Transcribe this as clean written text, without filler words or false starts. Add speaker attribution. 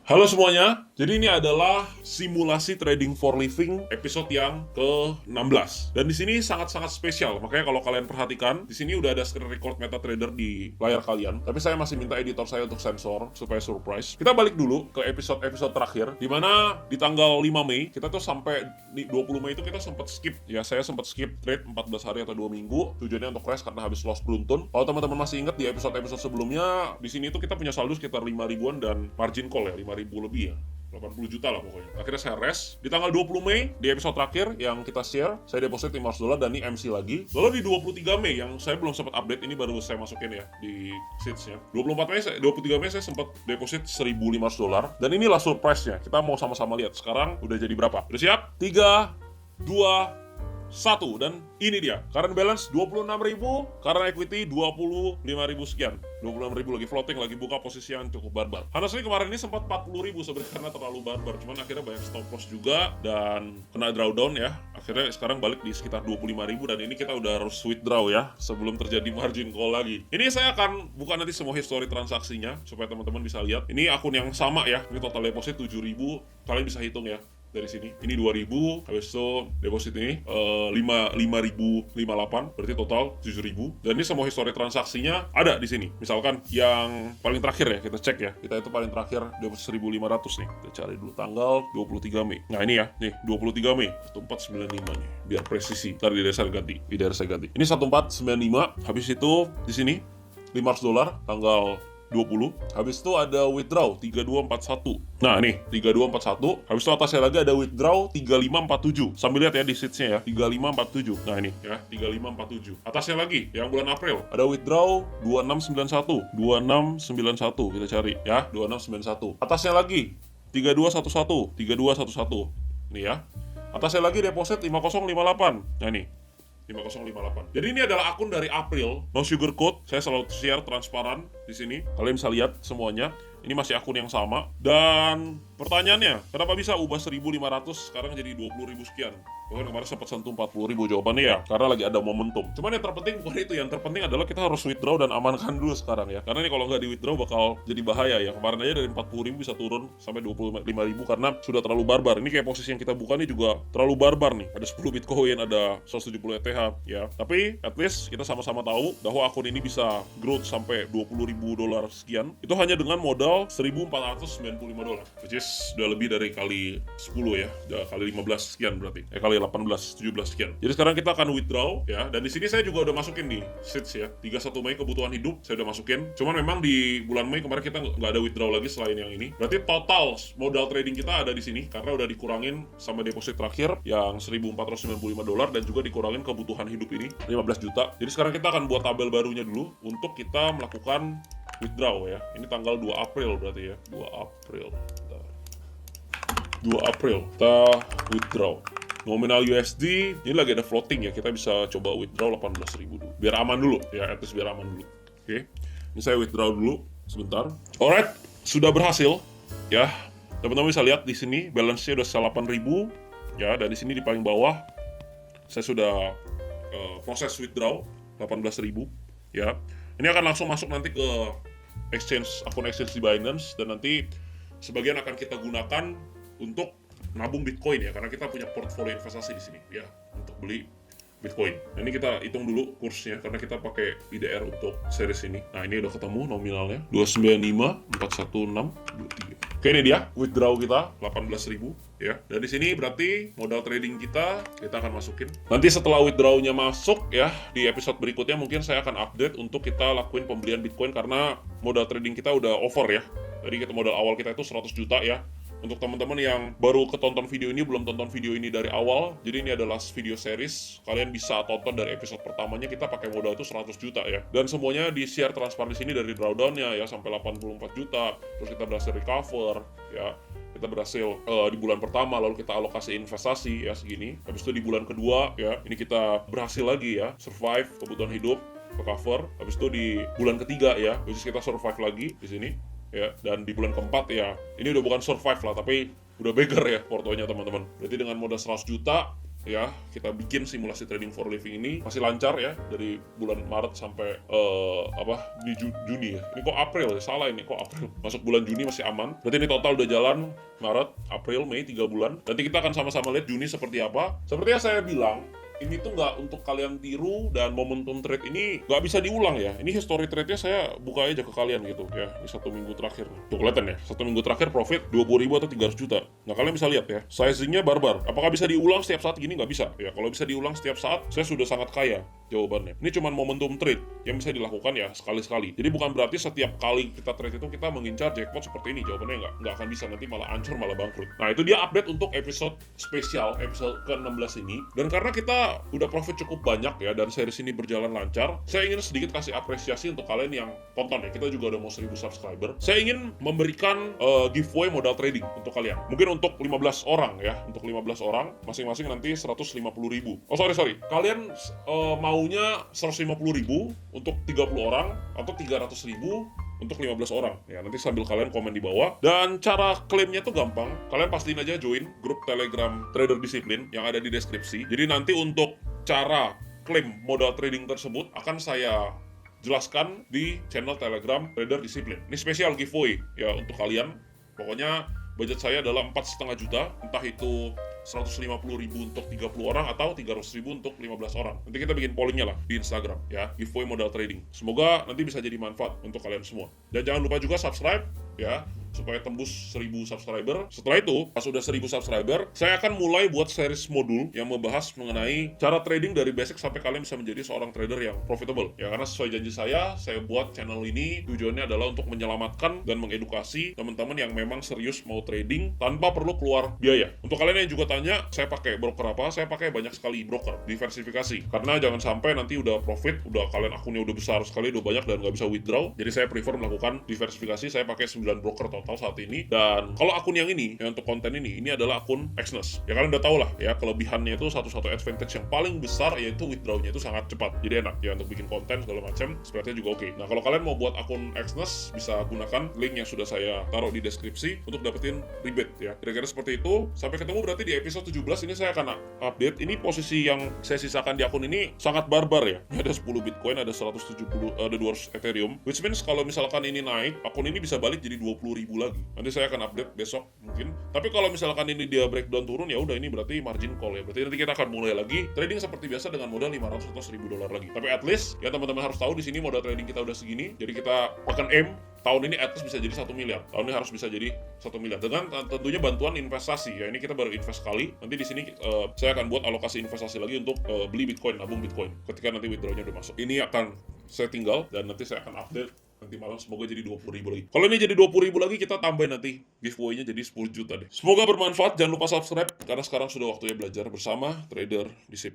Speaker 1: Halo semuanya, jadi ini adalah simulasi trading for living episode yang ke-16. Dan di sini sangat-sangat spesial, makanya kalau kalian perhatikan, di sini udah ada screen record MetaTrader di layar kalian. Tapi saya masih minta editor saya untuk sensor supaya surprise. Kita balik dulu ke episode-episode terakhir, di mana di tanggal 5 Mei kita tuh sampai di 20 Mei itu kita sempat skip. Ya, saya sempat skip trade 14 hari atau 2 minggu. Tujuannya untuk crash karena habis loss beruntun. Kalau teman-teman masih ingat di episode-episode sebelumnya, di sini tuh kita punya saldo sekitar 5 ribuan dan margin call ya 5.000 lebih ya, 80 juta lah pokoknya. Akhirnya saya rest di tanggal 20 Mei di episode terakhir yang kita share, saya deposit $500 dan ini MC lagi. Lalu di 23 Mei yang saya belum sempat update, ini baru saya masukin ya di sheets-nya. 23 Mei saya sempat deposit $1.500 dan inilah surprise-nya. Kita mau sama-sama lihat sekarang udah jadi berapa. Udah siap? 3 2 1, dan ini dia current balance 26.000, current equity 25.000 sekian, 26.000 lagi floating, lagi buka posisi yang cukup barbar. Honestly kemarin ini sempat 40.000 sebenarnya karena terlalu barbar, cuman akhirnya banyak stop loss juga dan kena drawdown ya. Akhirnya sekarang balik di sekitar 25.000 dan ini kita udah harus withdraw ya sebelum terjadi margin call lagi. Ini saya akan buka nanti semua history transaksinya supaya teman-teman bisa lihat. Ini akun yang sama ya, ini total deposit 7.000, kalian bisa hitung ya. Dari sini, ini 2.000, habis itu deposit ini 5.058, berarti total 7.000. Dan ini semua histori transaksinya ada di sini. Misalkan yang paling terakhir ya, kita cek ya. Kita itu paling terakhir deposit 1.500 nih. Kita cari dulu tanggal 23 Mei. Nah ini ya, nih 23 Mei, 1495 nih. Biar presisi. Ntar di saya ganti, Ini 1495, habis itu di sini $500 tanggal 20. Habis itu ada withdraw 3241. Nah nih 3241. Habis itu atasnya lagi ada withdraw 3547. Sambil lihat ya di sheetsnya ya, 3547. Nah ini ya 3547. Atasnya lagi yang bulan April ada withdraw 2691. 2691 kita cari ya, 2691. Atasnya lagi 3211. 3211. Nih ya. Atasnya lagi deposit 5058. Nah nih 5058. Jadi ini adalah akun dari April, no sugar coat. Saya selalu share transparan di sini. Kalian bisa lihat semuanya. Ini masih akun yang sama. Dan pertanyaannya, kenapa bisa ubah 1.500 sekarang jadi 20.000 sekian? Bahkan kemarin sempat sentuh 40.000. Jawabannya ya, karena lagi ada momentum. Cuman yang terpenting bukan itu. Yang terpenting adalah kita harus withdraw dan amankan dulu sekarang ya. Karena ini kalau nggak di withdraw bakal jadi bahaya ya. Kemarin aja dari 40.000 bisa turun sampai 25.000 karena sudah terlalu barbar. Ini kayak posisi yang kita buka nih juga terlalu barbar nih. Ada 10 Bitcoin, ada 170 ETH ya. Tapi at least kita sama-sama tahu bahwa akun ini bisa growth sampai $20.000 sekian. Itu hanya dengan modal $1.495, which is udah lebih dari kali 10 ya, udah kali 15 sekian berarti. Kali 18, 17 sekian. Jadi sekarang kita akan withdraw ya, dan di sini saya juga udah masukin di sheets ya. 31 Mei kebutuhan hidup saya udah masukin. Cuman memang di bulan Mei kemarin kita nggak ada withdraw lagi selain yang ini. Berarti total modal trading kita ada di sini karena udah dikurangin sama deposit terakhir yang $1.495 dan juga dikurangin kebutuhan hidup ini 15 juta. Jadi sekarang kita akan buat tabel barunya dulu untuk kita melakukan withdraw ya. Ini tanggal 2 April berarti ya. 2 April. 2 April kita withdraw. Nominal USD, ini lagi ada floating ya. Kita bisa coba withdraw 18.000 dulu. Biar aman dulu ya, at least biar aman dulu. Oke. Ini saya withdraw dulu sebentar. Alright, sudah berhasil ya. Teman-teman bisa lihat di sini balance-nya udah 8.000 ya, dan di sini di paling bawah saya sudah proses withdraw 18.000 ya. Ini akan langsung masuk nanti ke akun exchange di Binance, dan nanti sebagian akan kita gunakan untuk nabung Bitcoin ya, karena kita punya portfolio investasi di sini ya untuk beli Bitcoin. Nah, ini kita hitung dulu kursnya karena kita pakai IDR untuk series ini. Nah, ini udah ketemu nominalnya 295.416.23. Oke, ini dia withdraw kita 18.000 ya. Dan di sini berarti modal trading kita akan masukin. Nanti setelah withdrawnya masuk ya, di episode berikutnya mungkin saya akan update untuk kita lakuin pembelian Bitcoin karena modal trading kita udah over ya. Jadi modal awal kita itu 100 juta ya. Untuk teman-teman yang baru ketonton video ini, belum tonton video ini dari awal, jadi ini adalah video series. Kalian bisa tonton dari episode pertamanya, kita pakai modal itu 100 juta ya. Dan semuanya di-share transparan di sini dari drawdown-nya ya sampai 84 juta. Terus kita berhasil recover ya. Kita berhasil di bulan pertama, lalu kita alokasi investasi ya segini. Habis itu di bulan kedua ya, ini kita berhasil lagi ya, survive kebutuhan hidup, ke cover. Habis itu di bulan ketiga ya, which is kita survive lagi di sini. Ya, dan di bulan keempat ya, ini udah bukan survive lah, tapi udah beggar ya portonya teman-teman. Berarti dengan modal 100 juta ya kita bikin simulasi trading for living ini masih lancar ya dari bulan Maret sampai di Juni ya. Ini kok April ya? Salah ini kok April. Masuk bulan Juni masih aman. Berarti ini total udah jalan Maret, April, Mei 3 bulan. Nanti kita akan sama-sama lihat Juni seperti apa. Seperti yang saya bilang, ini tuh nggak untuk kalian tiru, dan momentum trade ini nggak bisa diulang ya. Ini history trade-nya saya buka aja ke kalian gitu ya. Di 1 minggu terakhir. Tuh kelihatan ya, 1 minggu terakhir profit 20.000 atau 300 juta. Nah kalian bisa lihat ya, sizingnya barbar. Apakah bisa diulang setiap saat gini? Nggak bisa. Ya kalau bisa diulang setiap saat, saya sudah sangat kaya jawabannya. Ini cuma momentum trade yang bisa dilakukan ya sekali-sekali. Jadi bukan berarti setiap kali kita trade itu kita mengincar jackpot seperti ini. Jawabannya nggak akan bisa, nanti malah hancur, malah bangkrut. Nah itu dia update untuk episode spesial, episode ke-16 ini. Dan karena kita udah profit cukup banyak ya, dan series ini berjalan lancar, saya ingin sedikit kasih apresiasi untuk kalian yang tonton ya. Kita juga udah mau 1000 subscriber. Saya ingin memberikan giveaway modal trading untuk kalian. Mungkin untuk 15 orang ya, untuk 15 orang masing-masing nanti 150.000. Oh sorry, kalian maunya 150.000 untuk 30 orang atau 300.000 untuk 15 orang ya. Nanti sambil kalian komen di bawah. Dan cara klaimnya tuh gampang. Kalian pastiin aja join grup Telegram Trader Disiplin yang ada di deskripsi. Jadi nanti untuk cara klaim modal trading tersebut akan saya jelaskan di channel Telegram Trader Disiplin. Ini spesial giveaway ya untuk kalian. Pokoknya budget saya adalah 4,5 juta, entah itu 150.000 untuk 30 orang atau 300.000 untuk 15 orang. Nanti kita bikin pollingnya lah di Instagram ya, giveaway modal trading. Semoga nanti bisa jadi manfaat untuk kalian semua. Dan jangan lupa juga subscribe ya, supaya tembus 1000 subscriber. Setelah itu, pas udah 1000 subscriber, saya akan mulai buat series modul yang membahas mengenai cara trading dari basic sampai kalian bisa menjadi seorang trader yang profitable. Ya, karena sesuai janji saya buat channel ini tujuannya adalah untuk menyelamatkan dan mengedukasi teman-teman yang memang serius mau trading tanpa perlu keluar biaya. Untuk kalian yang juga tanya, saya pakai broker apa? Saya pakai banyak sekali broker, diversifikasi. Karena jangan sampai nanti udah profit, udah kalian akunnya udah besar sekali, udah banyak dan nggak bisa withdraw. Jadi saya prefer melakukan diversifikasi. Saya pakai 9 broker total saat ini. Dan kalau akun yang ini, yang untuk konten ini adalah akun Exness. Ya kalian udah tau lah ya, kelebihannya itu satu advantage yang paling besar yaitu withdrawnya itu sangat cepat. Jadi enak ya untuk bikin konten segala macam. Spreadnya juga oke. Nah kalau kalian mau buat akun Exness, bisa gunakan link yang sudah saya taruh di deskripsi untuk dapetin rebate ya. Kira-kira seperti itu. Sampai ketemu berarti di episode 17. Ini saya akan update. Ini posisi yang saya sisakan di akun ini sangat barbar ya. Ini ada 10 Bitcoin, ada 200 Ethereum. Which means kalau misalkan ini naik, akun ini bisa balik jadi 20.000 lagi. Nanti saya akan update besok mungkin. Tapi kalau misalkan ini dia breakdown turun, ya udah ini berarti margin call ya. Berarti nanti kita akan mulai lagi trading seperti biasa dengan modal 500 atau 1.000 dolar lagi. Tapi at least ya teman-teman harus tahu di sini modal trading kita udah segini. Jadi kita akan aim tahun ini at least bisa jadi 1 miliar. Tahun ini harus bisa jadi 1 miliar dengan tentunya bantuan investasi ya. Ini kita baru invest sekali. Nanti di sini saya akan buat alokasi investasi lagi untuk beli Bitcoin, nabung Bitcoin. Ketika nanti withdrawnya udah masuk. Ini akan saya tinggal dan nanti saya akan update nanti malam, semoga jadi 20.000 lagi. Kalau ini jadi 20.000 lagi, kita tambahin nanti giveaway-nya jadi 10 juta deh. Semoga bermanfaat. Jangan lupa subscribe karena sekarang sudah waktunya belajar bersama Trader Disiplin.